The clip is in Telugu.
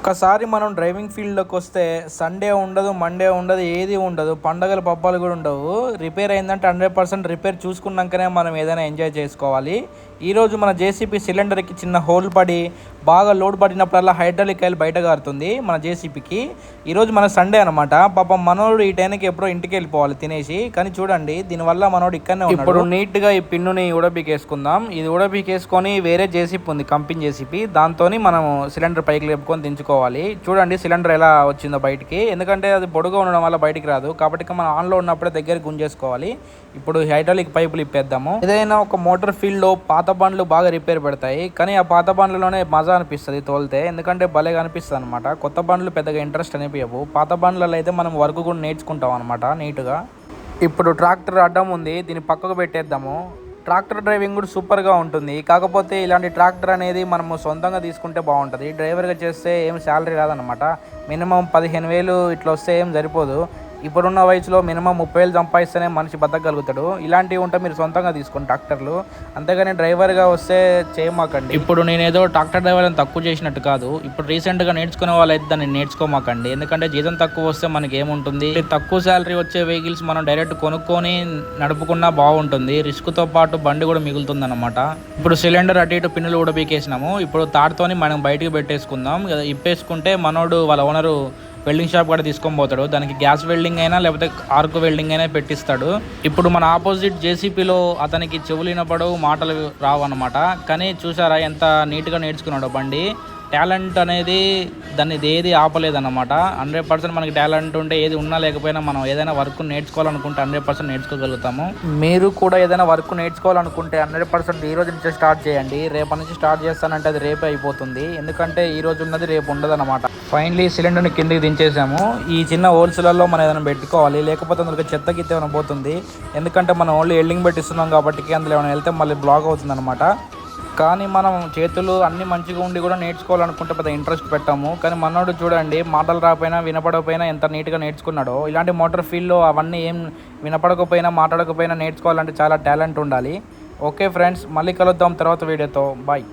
ఒక్కసారి మనం డ్రైవింగ్ ఫీల్డ్లోకి వస్తే సండే ఉండదు, మండే ఉండదు, ఏది ఉండదు, పండగలు పబ్బాలు కూడా ఉండవు. రిపేర్ అయిందంటే 100% రిపేర్ చూసుకున్నాకనే మనం ఏదైనా ఎంజాయ్ చేసుకోవాలి. ఈరోజు మన జేసీపీ సిలిండర్కి చిన్న హోల్ పడి బాగా లోడ్ పడినప్పుడల్లా హైడ్రాలిక్ ఆయిల్ బయట కారుతుంది మన జేసీపీకి. ఈరోజు మన సండే అనమాట. పాపం మనోడు ఈ టైంకి ఎప్పుడో ఇంటికి వెళ్ళిపోవాలి తినేసి, కానీ చూడండి దీనివల్ల మనోడు ఇక్కడనే ఉన్నాడు. ఇప్పుడు నీట్గా ఈ పిన్నుని ఉడబీకేసుకుందాం. ఇది ఉడబీకేసుకొని వేరే జేసీపీ ఉంది, కంపెనీ జేసీపీ, దాంతో మనం సిలిండర్ పైకి లేపుకొని దించుకోవాలి. చూడండి సిలిండర్ ఎలా వచ్చిందో బయటికి, ఎందుకంటే అది పొడుగా ఉండడం వల్ల బయటికి రాదు, కాబట్టి మనం ఆన్లో ఉన్నప్పుడే దగ్గర గుంజేసుకోవాలి. ఇప్పుడు హైడ్రాలిక్ పైపులు ఇప్పేద్దాము. ఏదైనా ఒక మోటార్ ఫీల్డ్లో పాత బండ్లు బాగా రిపేర్ పెడతాయి, కానీ ఆ పాత బండ్లలోనే మజా అనిపిస్తుంది తోలితే, ఎందుకంటే భలేగా అనిపిస్తుంది అనమాట. కొత్త బండ్లు పెద్దగా ఇంట్రెస్ట్ అనిపించవు. పాత బండ్లలో అయితే మనం వర్క్ కూడా నేర్చుకుంటాం అనమాట నీట్గా. ఇప్పుడు ట్రాక్టర్ అడ్డం ఉంది, దీన్ని పక్కకు పెట్టేద్దాము. ట్రాక్టర్ డ్రైవింగ్ కూడా సూపర్గా ఉంటుంది. కాకపోతే ఇలాంటి ట్రాక్టర్ అనేది మనము సొంతంగా తీసుకుంటే బాగుంటుంది. డ్రైవర్గా చేస్తే ఏం శాలరీ రాదనమాట. మినిమం 15,000 ఇట్లా వస్తే ఏం సరిపోదు. ఇప్పుడున్న వయసులో మినిమం 30,000 సంపాదిస్తేనే మనిషి బతకగలుగుతాడు. ఇలాంటివి ఉంటే మీరు సొంతంగా తీసుకోండి ట్రాక్టర్లు, అంతేగాని డ్రైవర్గా వస్తే చేయమాకండి. ఇప్పుడు నేనేదో ట్రాక్టర్ డ్రైవర్ అని తక్కువ చేసినట్టు కాదు. ఇప్పుడు రీసెంట్గా నేర్చుకునే వాళ్ళైతే దాన్ని నేర్చుకోమాకండి, ఎందుకంటే జీతం తక్కువ వస్తే మనకి ఏముంటుంది. తక్కువ శాలరీ వచ్చే వెహికల్స్ మనం డైరెక్ట్ కొనుక్కొని నడుపుకున్నా బాగుంటుంది. రిస్క్తో పాటు బండి కూడా మిగులుతుంది అనమాట. ఇప్పుడు సిలిండర్ అటు ఇటు పిన్నులు కూడా పీకేసినాము. ఇప్పుడు తాడుతోని మనం బయటికి పెట్టేసుకుందాం. ఇప్పేసుకుంటే మనోడు వాళ్ళ ఓనరు వెల్డింగ్ షాప్ కూడా తీసుకొని పోతాడు. దానికి గ్యాస్ వెల్డింగ్ అయినా లేకపోతే ఆర్క్ వెల్డింగ్ అయినా పెట్టిస్తాడు. ఇప్పుడు మన ఆపోజిట్ జేసీపీలో అతనికి చెవులు వినపడవు, మాటలు రావు అనమాట. కానీ చూసారా ఎంత నీట్గా నేర్చుకున్నాడు బండి. టాలెంట్ అనేది దాన్ని ఏది ఆపలేదన్నమాట. 100% మనకి టాలెంట్ ఉంటే ఏది ఉన్నా లేకపోయినా మనం ఏదైనా వర్క్ నేర్చుకోవాలనుకుంటే 100% నేర్చుకోగలుగుతాము. మీరు కూడా ఏదైనా వర్క్ నేర్చుకోవాలనుకుంటే 100% ఈ రోజు నుంచి స్టార్ట్ చేయండి. రేపటి నుంచి స్టార్ట్ చేస్తానంటే అది రేపే అయిపోతుంది, ఎందుకంటే ఈ రోజు ఉన్నది రేపు ఉండదన్నమాట. ఫైనలీ సిలిండర్ని కిందికి దించేసాము. ఈ చిన్న హోల్స్లలో మనం ఏదైనా పెట్టుకోవాలి, లేకపోతే అందులో చెత్త గిత్త ఏమైనా పోతుంది. ఎందుకంటే మనం ఓన్లీ ఎల్డింగ్ పెట్టిస్తున్నాం కాబట్టి అందులో ఏమైనా వెళ్తే మళ్ళీ బ్లాక్ అవుతుంది అనమాట. కానీ మనం చేతులు అన్నీ మంచిగా ఉండి కూడా నేర్చుకోవాలనుకుంటే పెద్ద ఇంట్రెస్ట్ పెట్టాము. కానీ మనోడు చూడండి మాటలు రాకపోయినా వినపడకపోయినా ఎంత నీట్గా నేర్చుకున్నాడో. ఇలాంటి మోటార్ ఫీల్డ్లో అవన్నీ ఏం వినపడకపోయినా మాట్లాడకపోయినా నేర్చుకోవాలంటే చాలా టాలెంట్ ఉండాలి. ఓకే ఫ్రెండ్స్, మళ్ళీ కలుద్దాం తర్వాత వీడియోతో. బాయ్.